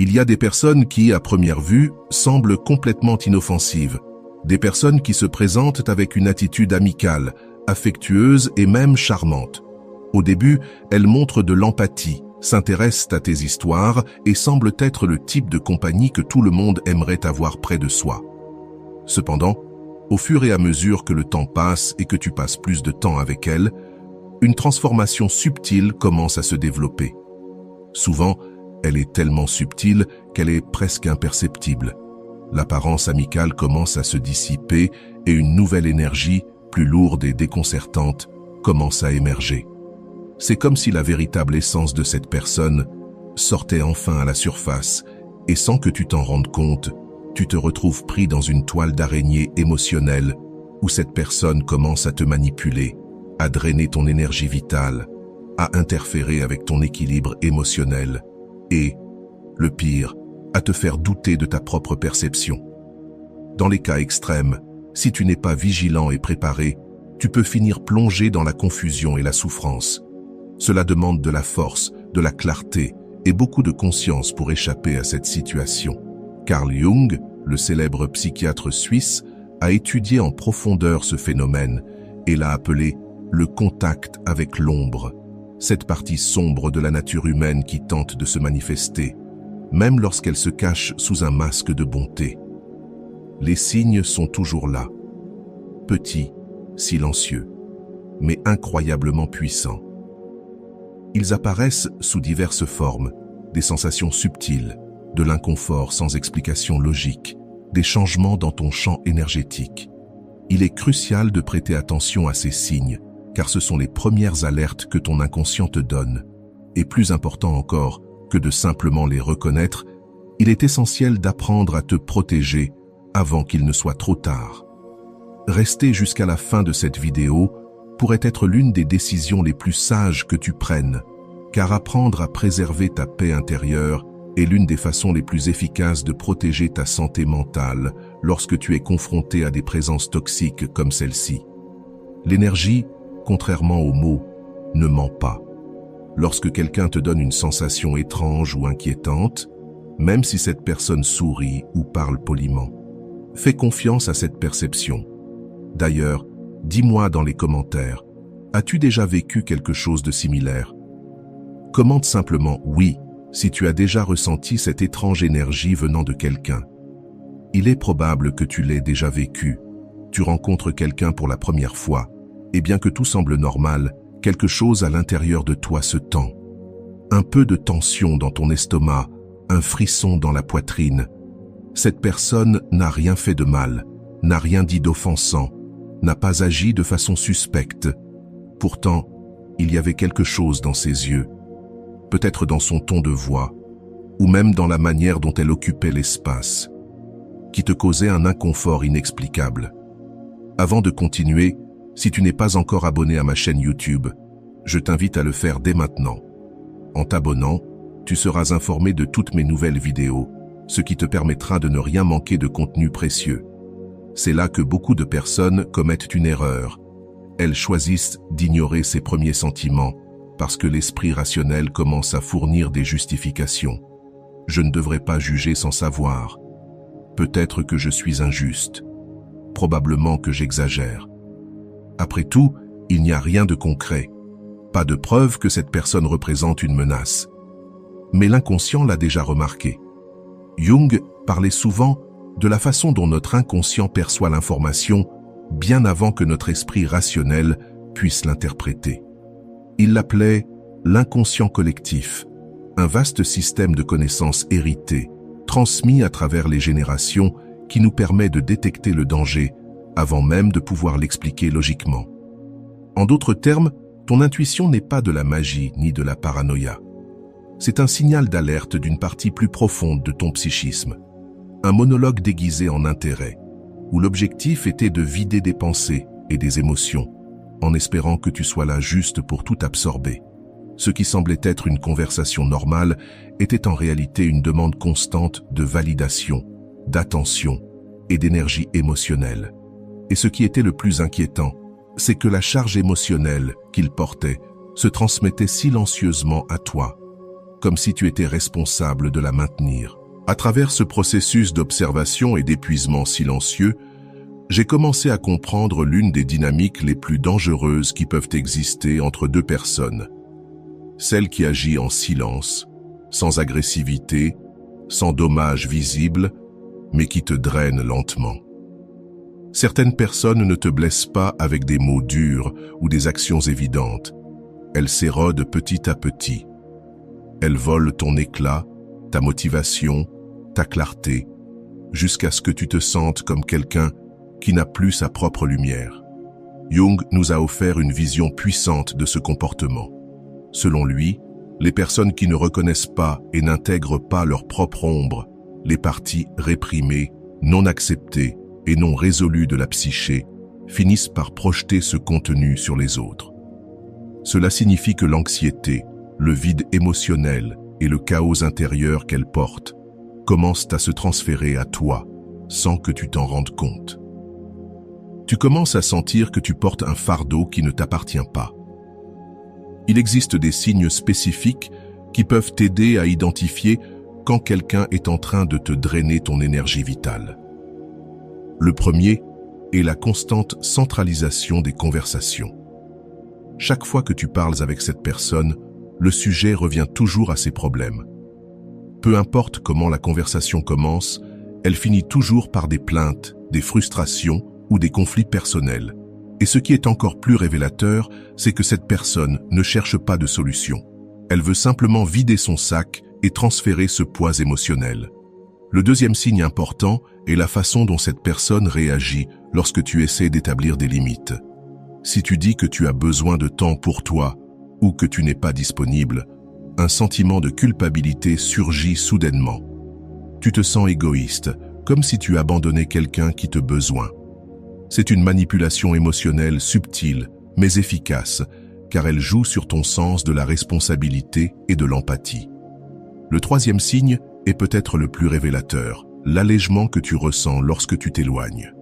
Il y a des personnes qui, à première vue, semblent complètement inoffensives. Des personnes qui se présentent avec une attitude amicale, affectueuse et même charmante. Au début, elles montrent de l'empathie, s'intéressent à tes histoires et semblent être le type de compagnie que tout le monde aimerait avoir près de soi. Cependant, au fur et à mesure que le temps passe et que tu passes plus de temps avec elles, une transformation subtile commence à se développer. Souvent, elle est tellement subtile qu'elle est presque imperceptible. L'apparence amicale commence à se dissiper et une nouvelle énergie, plus lourde et déconcertante, commence à émerger. C'est comme si la véritable essence de cette personne sortait enfin à la surface et sans que tu t'en rendes compte, tu te retrouves pris dans une toile d'araignée émotionnelle où cette personne commence à te manipuler, à drainer ton énergie vitale, à interférer avec ton équilibre émotionnel et, le pire, à te faire douter de ta propre perception. Dans les cas extrêmes, si tu n'es pas vigilant et préparé, tu peux finir plongé dans la confusion et la souffrance. Cela demande de la force, de la clarté et beaucoup de conscience pour échapper à cette situation. Carl Jung, le célèbre psychiatre suisse, a étudié en profondeur ce phénomène et l'a appelé le contact avec l'ombre, cette partie sombre de la nature humaine qui tente de se manifester, même lorsqu'elle se cache sous un masque de bonté. Les signes sont toujours là, petits, silencieux, mais incroyablement puissants. Ils apparaissent sous diverses formes, des sensations subtiles, de l'inconfort sans explication logique, des changements dans ton champ énergétique. Il est crucial de prêter attention à ces signes, car ce sont les premières alertes que ton inconscient te donne. Et plus important encore que de simplement les reconnaître, il est essentiel d'apprendre à te protéger avant qu'il ne soit trop tard. Rester jusqu'à la fin de cette vidéo pourrait être l'une des décisions les plus sages que tu prennes, car apprendre à préserver ta paix intérieure est l'une des façons les plus efficaces de protéger ta santé mentale lorsque tu es confronté à des présences toxiques comme celle-ci. L'énergie, contrairement aux mots, ne ment pas. Lorsque quelqu'un te donne une sensation étrange ou inquiétante, même si cette personne sourit ou parle poliment, fais confiance à cette perception. D'ailleurs, dis-moi dans les commentaires, as-tu déjà vécu quelque chose de similaire? Commente simplement « oui » si tu as déjà ressenti cette étrange énergie venant de quelqu'un. Il est probable que tu l'aies déjà vécu. Tu rencontres quelqu'un pour la première fois, et bien que tout semble normal, quelque chose à l'intérieur de toi se tend. Un peu de tension dans ton estomac, un frisson dans la poitrine. Cette personne n'a rien fait de mal, n'a rien dit d'offensant, n'a pas agi de façon suspecte. Pourtant, il y avait quelque chose dans ses yeux, peut-être dans son ton de voix, ou même dans la manière dont elle occupait l'espace, qui te causait un inconfort inexplicable. Avant de continuer, si tu n'es pas encore abonné à ma chaîne YouTube, je t'invite à le faire dès maintenant. En t'abonnant, tu seras informé de toutes mes nouvelles vidéos, ce qui te permettra de ne rien manquer de contenu précieux. C'est là que beaucoup de personnes commettent une erreur. Elles choisissent d'ignorer ces premiers sentiments, parce que l'esprit rationnel commence à fournir des justifications. Je ne devrais pas juger sans savoir. Peut-être que je suis injuste. Probablement que j'exagère. Après tout, il n'y a rien de concret. Pas de preuve que cette personne représente une menace. Mais l'inconscient l'a déjà remarqué. Jung parlait souvent de la façon dont notre inconscient perçoit l'information bien avant que notre esprit rationnel puisse l'interpréter. Il l'appelait l'inconscient collectif, un vaste système de connaissances héritées, transmis à travers les générations qui nous permet de détecter le danger avant même de pouvoir l'expliquer logiquement. En d'autres termes, ton intuition n'est pas de la magie ni de la paranoïa. C'est un signal d'alerte d'une partie plus profonde de ton psychisme, un monologue déguisé en intérêt, où l'objectif était de vider des pensées et des émotions, en espérant que tu sois là juste pour tout absorber. Ce qui semblait être une conversation normale était en réalité une demande constante de validation, d'attention et d'énergie émotionnelle. Et ce qui était le plus inquiétant, c'est que la charge émotionnelle qu'il portait se transmettait silencieusement à toi. comme si tu étais responsable de la maintenir. À travers ce processus d'observation et d'épuisement silencieux, j'ai commencé à comprendre l'une des dynamiques les plus dangereuses qui peuvent exister entre deux personnes. Celle qui agit en silence, sans agressivité, sans dommage visible, mais qui te draine lentement. Certaines personnes ne te blessent pas avec des mots durs ou des actions évidentes. Elles s'érodent petit à petit. Elles volent ton éclat, ta motivation, ta clarté, jusqu'à ce que tu te sentes comme quelqu'un qui n'a plus sa propre lumière. Jung nous a offert une vision puissante de ce comportement. Selon lui, les personnes qui ne reconnaissent pas et n'intègrent pas leur propre ombre, les parties réprimées, non acceptées et non résolues de la psyché, finissent par projeter ce contenu sur les autres. Cela signifie que l'anxiété, le vide émotionnel et le chaos intérieur qu'elle porte commencent à se transférer à toi sans que tu t'en rendes compte. Tu commences à sentir que tu portes un fardeau qui ne t'appartient pas. Il existe des signes spécifiques qui peuvent t'aider à identifier quand quelqu'un est en train de te drainer ton énergie vitale. Le premier est la constante centralisation des conversations. Chaque fois que tu parles avec cette personne, le sujet revient toujours à ses problèmes. Peu importe comment la conversation commence, elle finit toujours par des plaintes, des frustrations ou des conflits personnels. Et ce qui est encore plus révélateur, c'est que cette personne ne cherche pas de solution. Elle veut simplement vider son sac et transférer ce poids émotionnel. Le deuxième signe important est la façon dont cette personne réagit lorsque tu essaies d'établir des limites. Si tu dis que tu as besoin de temps pour toi ou que tu n'es pas disponible, un sentiment de culpabilité surgit soudainement. Tu te sens égoïste, comme si tu abandonnais quelqu'un qui te besoin. C'est une manipulation émotionnelle subtile, mais efficace, car elle joue sur ton sens de la responsabilité et de l'empathie. Le troisième signe est peut-être le plus révélateur, l'allègement que tu ressens lorsque tu t'éloignes.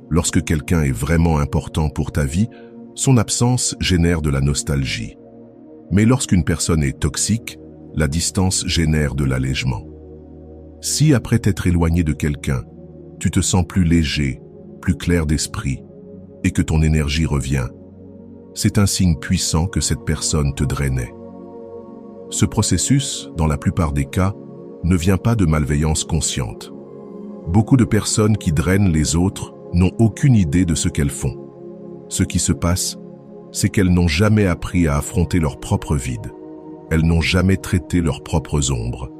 Lorsque quelqu'un est vraiment important pour ta vie, son absence génère de la nostalgie. Mais lorsqu'une personne est toxique, la distance génère de l'allègement. Si après t'être éloigné de quelqu'un, tu te sens plus léger, plus clair d'esprit, et que ton énergie revient, c'est un signe puissant que cette personne te drainait. Ce processus, dans la plupart des cas, ne vient pas de malveillance consciente. Beaucoup de personnes qui drainent les autres n'ont aucune idée de ce qu'elles font. Ce qui se passe, c'est qu'elles n'ont jamais appris à affronter leur propre vide. Elles n'ont jamais traité leurs propres ombres.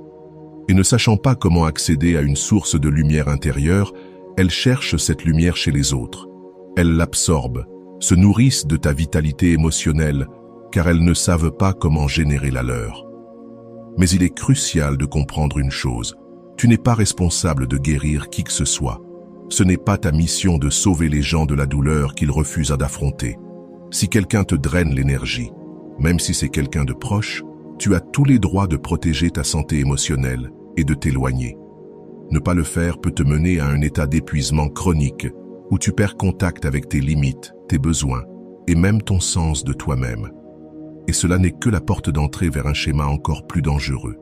Et ne sachant pas comment accéder à une source de lumière intérieure, elles cherchent cette lumière chez les autres. Elles l'absorbent, se nourrissent de ta vitalité émotionnelle, car elles ne savent pas comment générer la leur. Mais il est crucial de comprendre une chose. Tu n'es pas responsable de guérir qui que ce soit. Ce n'est pas ta mission de sauver les gens de la douleur qu'ils refusent d'affronter. Si quelqu'un te draine l'énergie, même si c'est quelqu'un de proche, tu as tous les droits de protéger ta santé émotionnelle et de t'éloigner. Ne pas le faire peut te mener à un état d'épuisement chronique où tu perds contact avec tes limites, tes besoins et même ton sens de toi-même. Et cela n'est que la porte d'entrée vers un schéma encore plus dangereux.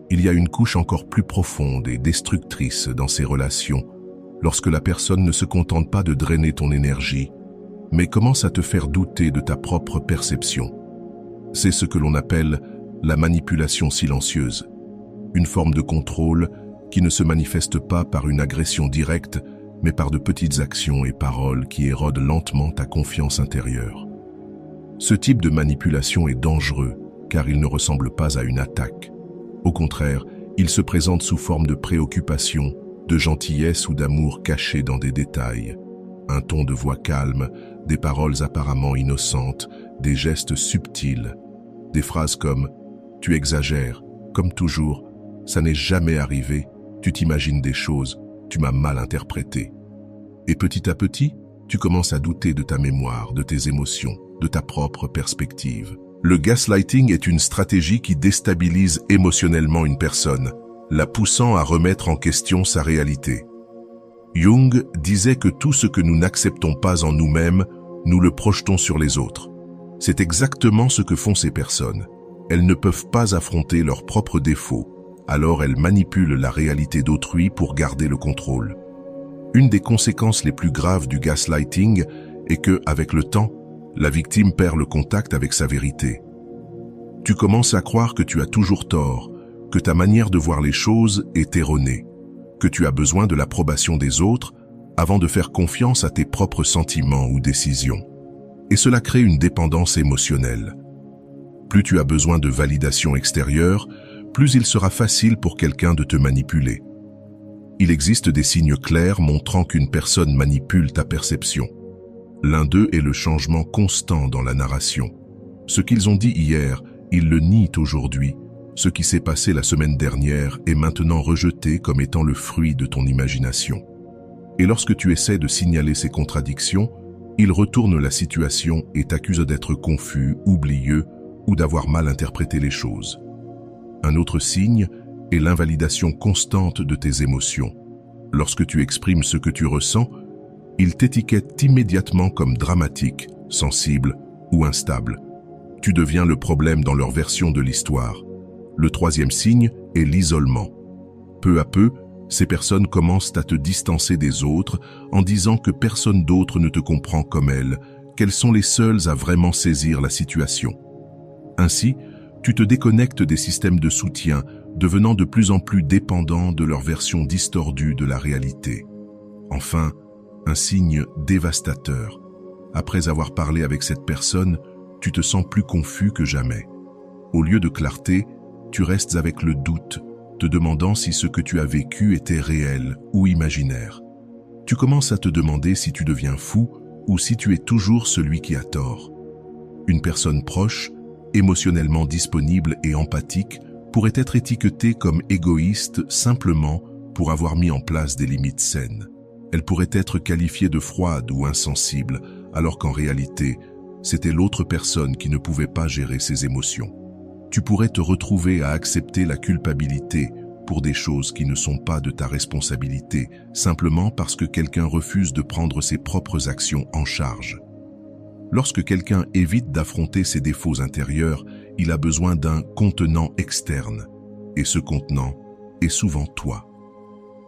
Il y a une couche encore plus profonde et destructrice dans ces relations lorsque la personne ne se contente pas de drainer ton énergie, mais commence à te faire douter de ta propre perception. C'est ce que l'on appelle la manipulation silencieuse, une forme de contrôle qui ne se manifeste pas par une agression directe, mais par de petites actions et paroles qui érodent lentement ta confiance intérieure. Ce type de manipulation est dangereux, car il ne ressemble pas à une attaque. Au contraire, il se présente sous forme de préoccupation, de gentillesse ou d'amour caché dans des détails. Un ton de voix calme, des paroles apparemment innocentes, des gestes subtils, des phrases comme « tu exagères », comme toujours « ça n'est jamais arrivé », tu t'imagines des choses, tu m'as mal interprété. Et petit à petit, tu commences à douter de ta mémoire, de tes émotions, de ta propre perspective. Le gaslighting est une stratégie qui déstabilise émotionnellement une personne, la poussant à remettre en question sa réalité. Jung disait que tout ce que nous n'acceptons pas en nous-mêmes, nous le projetons sur les autres. C'est exactement ce que font ces personnes. Elles ne peuvent pas affronter leurs propres défauts, alors elles manipulent la réalité d'autrui pour garder le contrôle. Une des conséquences les plus graves du gaslighting est que, avec le temps, la victime perd le contact avec sa vérité. Tu commences à croire que tu as toujours tort, que ta manière de voir les choses est erronée, que tu as besoin de l'approbation des autres avant de faire confiance à tes propres sentiments ou décisions. Et cela crée une dépendance émotionnelle. Plus tu as besoin de validation extérieure, plus il sera facile pour quelqu'un de te manipuler. Il existe des signes clairs montrant qu'une personne manipule ta perception. L'un d'eux est le changement constant dans la narration. Ce qu'ils ont dit hier, ils le nient aujourd'hui. Ce qui s'est passé la semaine dernière est maintenant rejeté comme étant le fruit de ton imagination. Et lorsque tu essaies de signaler ces contradictions, ils retournent la situation et t'accusent d'être confus, oublieux ou d'avoir mal interprété les choses. Un autre signe est l'invalidation constante de tes émotions. Lorsque tu exprimes ce que tu ressens, ils t'étiquettent immédiatement comme dramatique, sensible ou instable. Tu deviens le problème dans leur version de l'histoire. Le troisième signe est l'isolement. Peu à peu, ces personnes commencent à te distancer des autres en disant que personne d'autre ne te comprend comme elles, qu'elles sont les seules à vraiment saisir la situation. Ainsi, tu te déconnectes des systèmes de soutien, devenant de plus en plus dépendant de leur version distordue de la réalité. Enfin, un signe dévastateur. Après avoir parlé avec cette personne, tu te sens plus confus que jamais. Au lieu de clarté, tu restes avec le doute, te demandant si ce que tu as vécu était réel ou imaginaire. Tu commences à te demander si tu deviens fou ou si tu es toujours celui qui a tort. Une personne proche, émotionnellement disponible et empathique, pourrait être étiquetée comme égoïste simplement pour avoir mis en place des limites saines. Elle pourrait être qualifiée de froide ou insensible, alors qu'en réalité, c'était l'autre personne qui ne pouvait pas gérer ses émotions. Tu pourrais te retrouver à accepter la culpabilité pour des choses qui ne sont pas de ta responsabilité, simplement parce que quelqu'un refuse de prendre ses propres actions en charge. Lorsque quelqu'un évite d'affronter ses défauts intérieurs, il a besoin d'un contenant externe. Et ce contenant est souvent toi.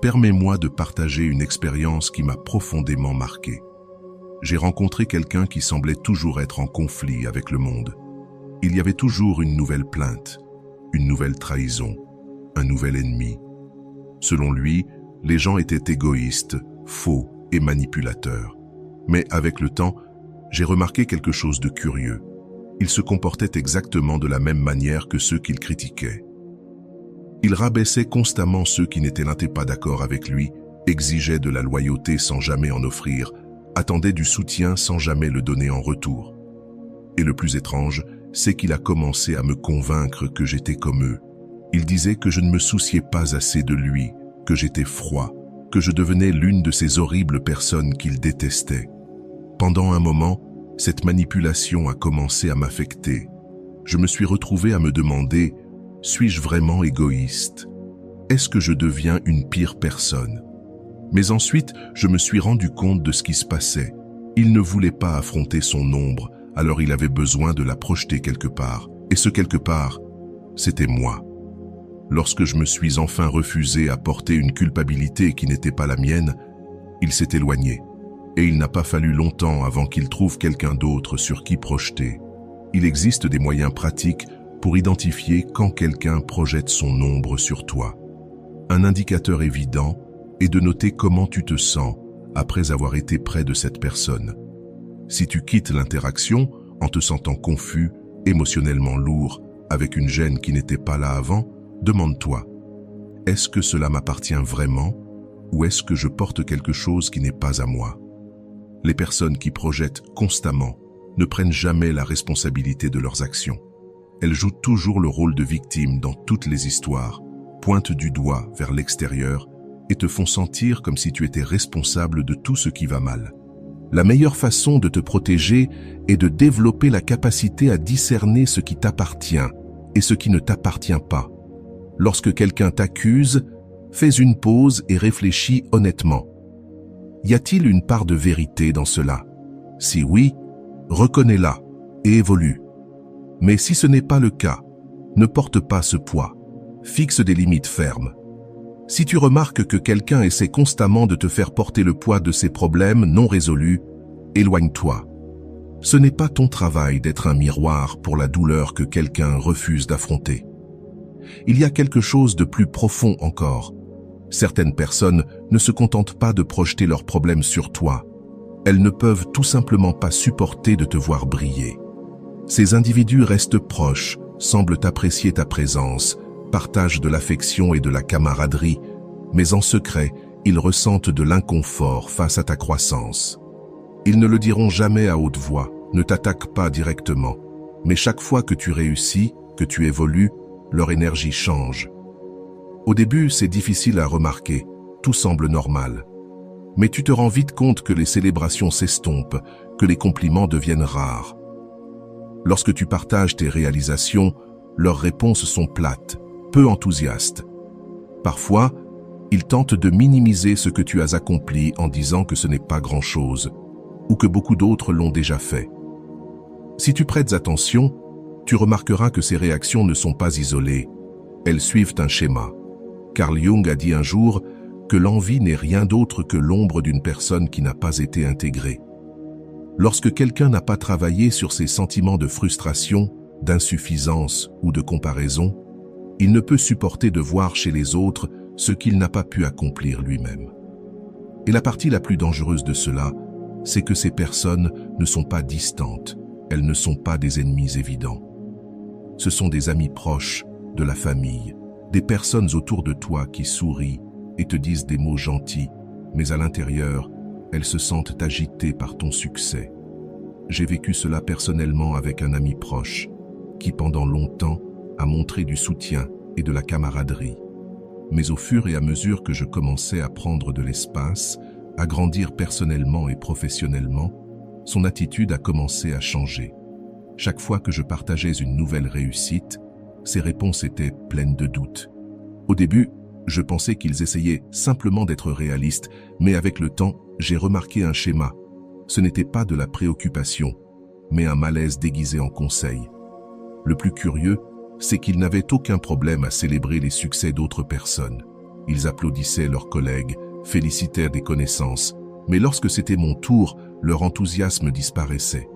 Permets-moi de partager une expérience qui m'a profondément marqué. J'ai rencontré quelqu'un qui semblait toujours être en conflit avec le monde. Il y avait toujours une nouvelle plainte, une nouvelle trahison, un nouvel ennemi. Selon lui, les gens étaient égoïstes, faux et manipulateurs. Mais avec le temps, j'ai remarqué quelque chose de curieux. Il se comportait exactement de la même manière que ceux qu'il critiquait. Il rabaissait constamment ceux qui n'étaient pas d'accord avec lui, exigeait de la loyauté sans jamais en offrir, attendait du soutien sans jamais le donner en retour. Et le plus étrange, c'est qu'il a commencé à me convaincre que j'étais comme eux. Il disait que je ne me souciais pas assez de lui, que j'étais froid, que je devenais l'une de ces horribles personnes qu'il détestait. Pendant un moment, cette manipulation a commencé à m'affecter. Je me suis retrouvé à me demander, suis-je vraiment égoïste? Est-ce que je deviens une pire personne? Mais ensuite, je me suis rendu compte de ce qui se passait. Il ne voulait pas affronter son ombre, alors il avait besoin de la projeter quelque part. Et ce quelque part, c'était moi. Lorsque je me suis enfin refusé à porter une culpabilité qui n'était pas la mienne, il s'est éloigné. Et il n'a pas fallu longtemps avant qu'il trouve quelqu'un d'autre sur qui projeter. Il existe des moyens pratiques pour identifier quand quelqu'un projette son ombre sur toi. Un indicateur évident est de noter comment tu te sens après avoir été près de cette personne. Si tu quittes l'interaction en te sentant confus, émotionnellement lourd, avec une gêne qui n'était pas là avant, demande-toi, est-ce que cela m'appartient vraiment ou est-ce que je porte quelque chose qui n'est pas à moi? Les personnes qui projettent constamment ne prennent jamais la responsabilité de leurs actions. Elles jouent toujours le rôle de victime dans toutes les histoires, pointent du doigt vers l'extérieur et te font sentir comme si tu étais responsable de tout ce qui va mal. La meilleure façon de te protéger est de développer la capacité à discerner ce qui t'appartient et ce qui ne t'appartient pas. Lorsque quelqu'un t'accuse, fais une pause et réfléchis honnêtement. Y a-t-il une part de vérité dans cela? Si oui, reconnais-la et évolue. Mais si ce n'est pas le cas, Ne porte pas ce poids. Fixe des limites fermes. Si tu remarques que quelqu'un essaie constamment de te faire porter le poids de ses problèmes non résolus, éloigne-toi. Ce n'est pas ton travail d'être un miroir pour la douleur que quelqu'un refuse d'affronter. Il y a quelque chose de plus profond encore. Certaines personnes ne se contentent pas de projeter leurs problèmes sur toi. Elles ne peuvent tout simplement pas supporter de te voir briller. Ces individus restent proches, semblent apprécier ta présence, partagent de l'affection et de la camaraderie, mais en secret, ils ressentent de l'inconfort face à ta croissance. Ils ne le diront jamais à haute voix, ne t'attaquent pas directement, mais chaque fois que tu réussis, que tu évolues, leur énergie change. Au début, c'est difficile à remarquer, tout semble normal. Mais tu te rends vite compte que les célébrations s'estompent, que les compliments deviennent rares. Lorsque tu partages tes réalisations, leurs réponses sont plates, peu enthousiastes. Parfois, ils tentent de minimiser ce que tu as accompli en disant que ce n'est pas grand-chose, ou que beaucoup d'autres l'ont déjà fait. Si tu prêtes attention, tu remarqueras que ces réactions ne sont pas isolées, elles suivent un schéma. Carl Jung a dit un jour que l'envie n'est rien d'autre que l'ombre d'une personne qui n'a pas été intégrée. Lorsque quelqu'un n'a pas travaillé sur ses sentiments de frustration, d'insuffisance ou de comparaison, il ne peut supporter de voir chez les autres ce qu'il n'a pas pu accomplir lui-même. Et la partie la plus dangereuse de cela, c'est que ces personnes ne sont pas distantes, elles ne sont pas des ennemis évidents. Ce sont des amis proches, de la famille, des personnes autour de toi qui sourient et te disent des mots gentils, mais à l'intérieur, elles se sentent agitées par ton succès. J'ai vécu cela personnellement avec un ami proche, qui pendant longtemps a montré du soutien et de la camaraderie. Mais au fur et à mesure que je commençais à prendre de l'espace, à grandir personnellement et professionnellement, son attitude a commencé à changer. Chaque fois que je partageais une nouvelle réussite, ses réponses étaient pleines de doutes. Au début, je pensais qu'ils essayaient simplement d'être réalistes, mais avec le temps, j'ai remarqué un schéma. Ce n'était pas de la préoccupation, mais un malaise déguisé en conseil. Le plus curieux, c'est qu'ils n'avaient aucun problème à célébrer les succès d'autres personnes. Ils applaudissaient leurs collègues, félicitèrent des connaissances, mais lorsque c'était mon tour, leur enthousiasme disparaissait.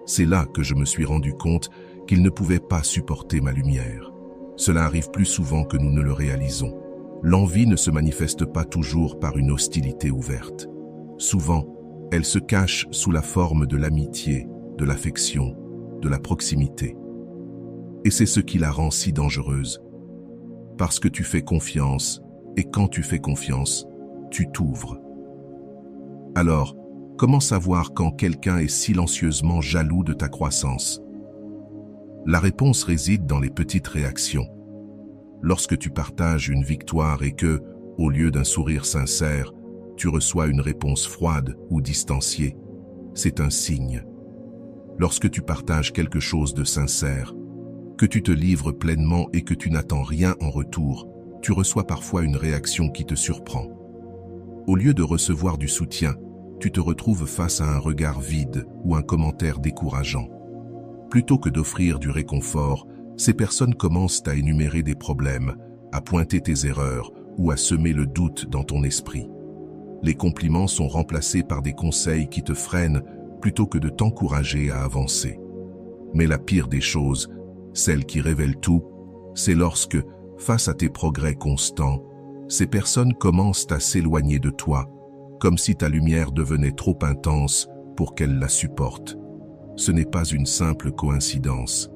C'est là que je me suis rendu compte qu'ils ne pouvaient pas supporter ma lumière. Cela arrive plus souvent que nous ne le réalisons. L'envie ne se manifeste pas toujours par une hostilité ouverte. Souvent, elle se cache sous la forme de l'amitié, de l'affection, de la proximité. Et c'est ce qui la rend si dangereuse. Parce que tu fais confiance, et quand tu fais confiance, tu t'ouvres. Alors, comment savoir quand quelqu'un est silencieusement jaloux de ta croissance? La réponse réside dans les petites réactions. Lorsque tu partages une victoire et que, au lieu d'un sourire sincère, tu reçois une réponse froide ou distanciée, c'est un signe. Lorsque tu partages quelque chose de sincère, que tu te livres pleinement et que tu n'attends rien en retour, tu reçois parfois une réaction qui te surprend. Au lieu de recevoir du soutien, tu te retrouves face à un regard vide ou un commentaire décourageant. Plutôt que d'offrir du réconfort, ces personnes commencent à énumérer des problèmes, à pointer tes erreurs ou à semer le doute dans ton esprit. Les compliments sont remplacés par des conseils qui te freinent plutôt que de t'encourager à avancer. Mais la pire des choses, celle qui révèle tout, c'est lorsque, face à tes progrès constants, ces personnes commencent à s'éloigner de toi, comme si ta lumière devenait trop intense pour qu'elles la supportent. Ce n'est pas une simple coïncidence.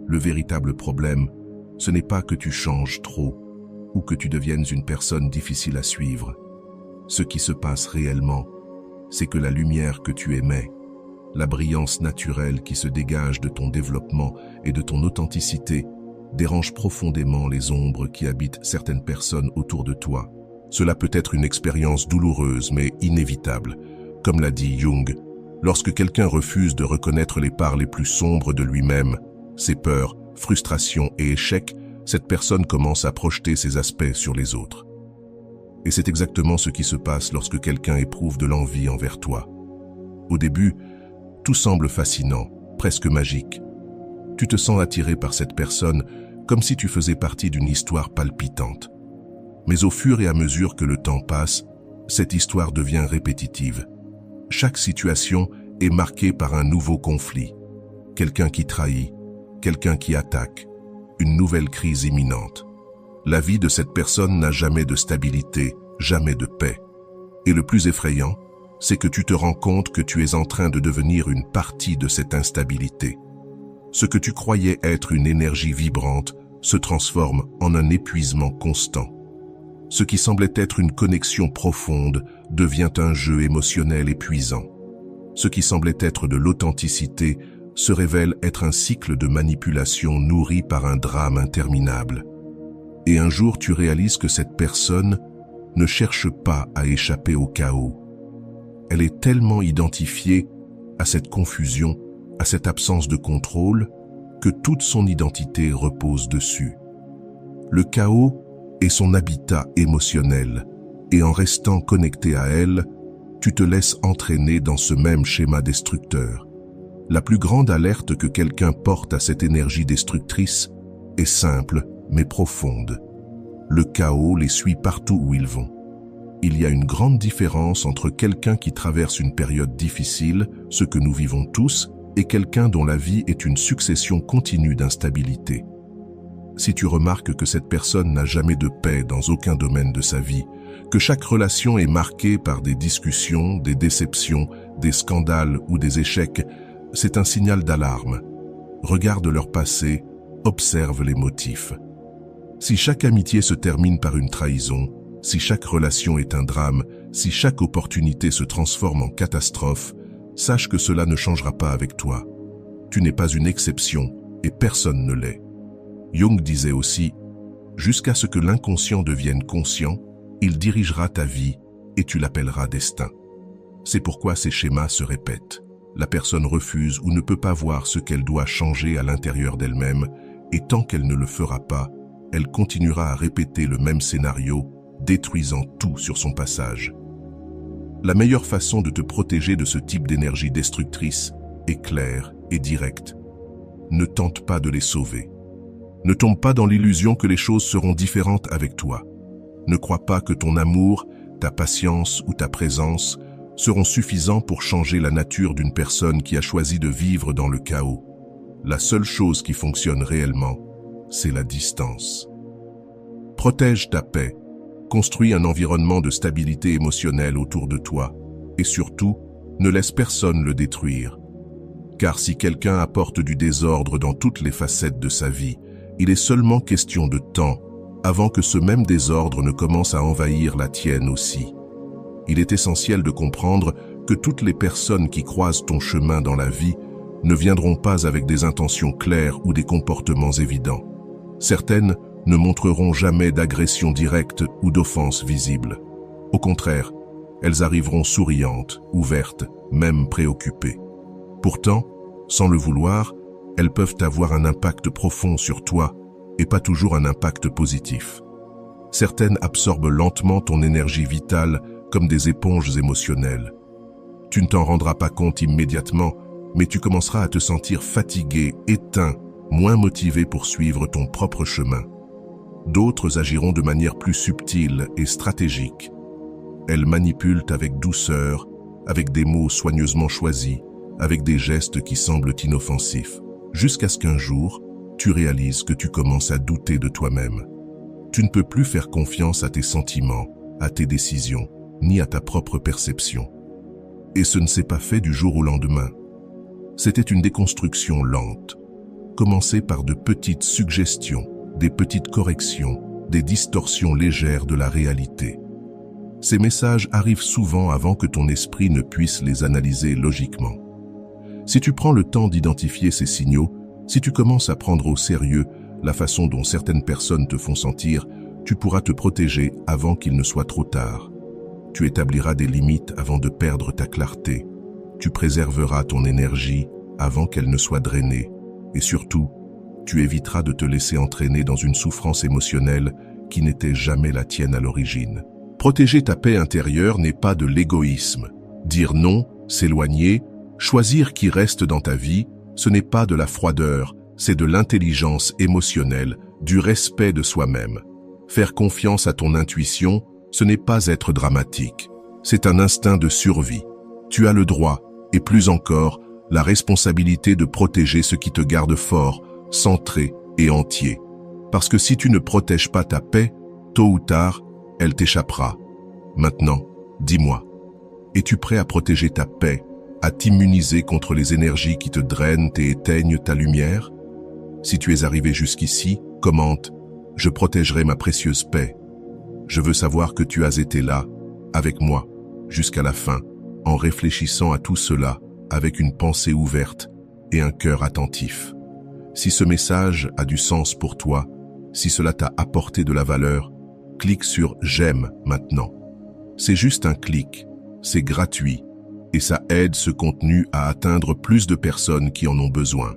Le véritable problème, ce n'est pas que tu changes trop ou que tu deviennes une personne difficile à suivre. Ce qui se passe réellement, c'est que la lumière que tu émets, la brillance naturelle qui se dégage de ton développement et de ton authenticité, dérange profondément les ombres qui habitent certaines personnes autour de toi. Cela peut être une expérience douloureuse mais inévitable. Comme l'a dit Jung, lorsque quelqu'un refuse de reconnaître les parts les plus sombres de lui-même, ses peurs, frustrations et échecs, cette personne commence à projeter ses aspects sur les autres. Et c'est exactement ce qui se passe lorsque quelqu'un éprouve de l'envie envers toi. Au début, tout semble fascinant, presque magique. Tu te sens attiré par cette personne comme si tu faisais partie d'une histoire palpitante. Mais au fur et à mesure que le temps passe, cette histoire devient répétitive. Chaque situation est marquée par un nouveau conflit. Quelqu'un qui trahit, quelqu'un qui attaque, une nouvelle crise imminente. La vie de cette personne n'a jamais de stabilité, jamais de paix. Et le plus effrayant, c'est que tu te rends compte que tu es en train de devenir une partie de cette instabilité. Ce que tu croyais être une énergie vibrante se transforme en un épuisement constant. Ce qui semblait être une connexion profonde devient un jeu émotionnel épuisant. Ce qui semblait être de l'authenticité se révèle être un cycle de manipulation nourri par un drame interminable. Et un jour tu réalises que cette personne ne cherche pas à échapper au chaos. Elle est tellement identifiée à cette confusion, à cette absence de contrôle, que toute son identité repose dessus. Le chaos est son habitat émotionnel, et en restant connecté à elle, tu te laisses entraîner dans ce même schéma destructeur. La plus grande alerte que quelqu'un porte à cette énergie destructrice est simple mais profonde. Le chaos les suit partout où ils vont. Il y a une grande différence entre quelqu'un qui traverse une période difficile, ce que nous vivons tous, et quelqu'un dont la vie est une succession continue d'instabilité. Si tu remarques que cette personne n'a jamais de paix dans aucun domaine de sa vie, que chaque relation est marquée par des discussions, des déceptions, des scandales ou des échecs, c'est un signal d'alarme. Regarde leur passé, observe les motifs. Si chaque amitié se termine par une trahison, si chaque relation est un drame, si chaque opportunité se transforme en catastrophe, sache que cela ne changera pas avec toi. Tu n'es pas une exception et personne ne l'est. Jung disait aussi, « Jusqu'à ce que l'inconscient devienne conscient, il dirigera ta vie et tu l'appelleras destin. » C'est pourquoi ces schémas se répètent. La personne refuse ou ne peut pas voir ce qu'elle doit changer à l'intérieur d'elle-même, et tant qu'elle ne le fera pas, elle continuera à répéter le même scénario, détruisant tout sur son passage. La meilleure façon de te protéger de ce type d'énergie destructrice est claire et directe. Ne tente pas de les sauver. Ne tombe pas dans l'illusion que les choses seront différentes avec toi. Ne crois pas que ton amour, ta patience ou ta présence seront suffisants pour changer la nature d'une personne qui a choisi de vivre dans le chaos. La seule chose qui fonctionne réellement, c'est la distance. Protège ta paix, construis un environnement de stabilité émotionnelle autour de toi et surtout, ne laisse personne le détruire. Car si quelqu'un apporte du désordre dans toutes les facettes de sa vie, il est seulement question de temps avant que ce même désordre ne commence à envahir la tienne aussi. Il est essentiel de comprendre que toutes les personnes qui croisent ton chemin dans la vie ne viendront pas avec des intentions claires ou des comportements évidents. Certaines ne montreront jamais d'agression directe ou d'offense visible. Au contraire, elles arriveront souriantes, ouvertes, même préoccupées. Pourtant, sans le vouloir, elles peuvent avoir un impact profond sur toi et pas toujours un impact positif. Certaines absorbent lentement ton énergie vitale comme des éponges émotionnelles. Tu ne t'en rendras pas compte immédiatement, mais tu commenceras à te sentir fatigué, éteint, moins motivé pour suivre ton propre chemin. D'autres agiront de manière plus subtile et stratégique. Elles manipulent avec douceur, avec des mots soigneusement choisis, avec des gestes qui semblent inoffensifs, jusqu'à ce qu'un jour, tu réalises que tu commences à douter de toi-même. Tu ne peux plus faire confiance à tes sentiments, à tes décisions, ni à ta propre perception. Et ce ne s'est pas fait du jour au lendemain. C'était une déconstruction lente, commencée par de petites suggestions, des petites corrections, des distorsions légères de la réalité. Ces messages arrivent souvent avant que ton esprit ne puisse les analyser logiquement. Si tu prends le temps d'identifier ces signaux, si tu commences à prendre au sérieux la façon dont certaines personnes te font sentir, tu pourras te protéger avant qu'il ne soit trop tard. Tu établiras des limites avant de perdre ta clarté. Tu préserveras ton énergie avant qu'elle ne soit drainée. Et surtout, tu éviteras de te laisser entraîner dans une souffrance émotionnelle qui n'était jamais la tienne à l'origine. Protéger ta paix intérieure n'est pas de l'égoïsme. Dire non, s'éloigner, choisir qui reste dans ta vie, ce n'est pas de la froideur, c'est de l'intelligence émotionnelle, du respect de soi-même. Faire confiance à ton intuition, ce n'est pas être dramatique. C'est un instinct de survie. Tu as le droit, et plus encore, la responsabilité de protéger ce qui te garde fort, centré et entier. Parce que si tu ne protèges pas ta paix, tôt ou tard, elle t'échappera. Maintenant, dis-moi, es-tu prêt à protéger ta paix, à t'immuniser contre les énergies qui te drainent et éteignent ta lumière? Si tu es arrivé jusqu'ici, commente « Je protégerai ma précieuse paix ». Je veux savoir que tu as été là, avec moi, jusqu'à la fin, en réfléchissant à tout cela avec une pensée ouverte et un cœur attentif. Si ce message a du sens pour toi, si cela t'a apporté de la valeur, clique sur « J'aime » maintenant. C'est juste un clic, c'est gratuit, et ça aide ce contenu à atteindre plus de personnes qui en ont besoin.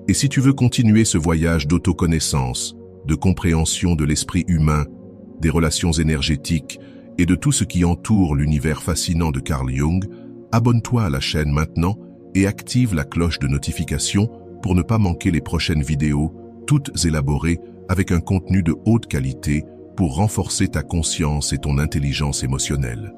Et si tu veux continuer ce voyage d'autoconnaissance, de compréhension de l'esprit humain, des relations énergétiques et de tout ce qui entoure l'univers fascinant de Carl Jung, abonne-toi à la chaîne maintenant et active la cloche de notification pour ne pas manquer les prochaines vidéos, toutes élaborées avec un contenu de haute qualité pour renforcer ta conscience et ton intelligence émotionnelle.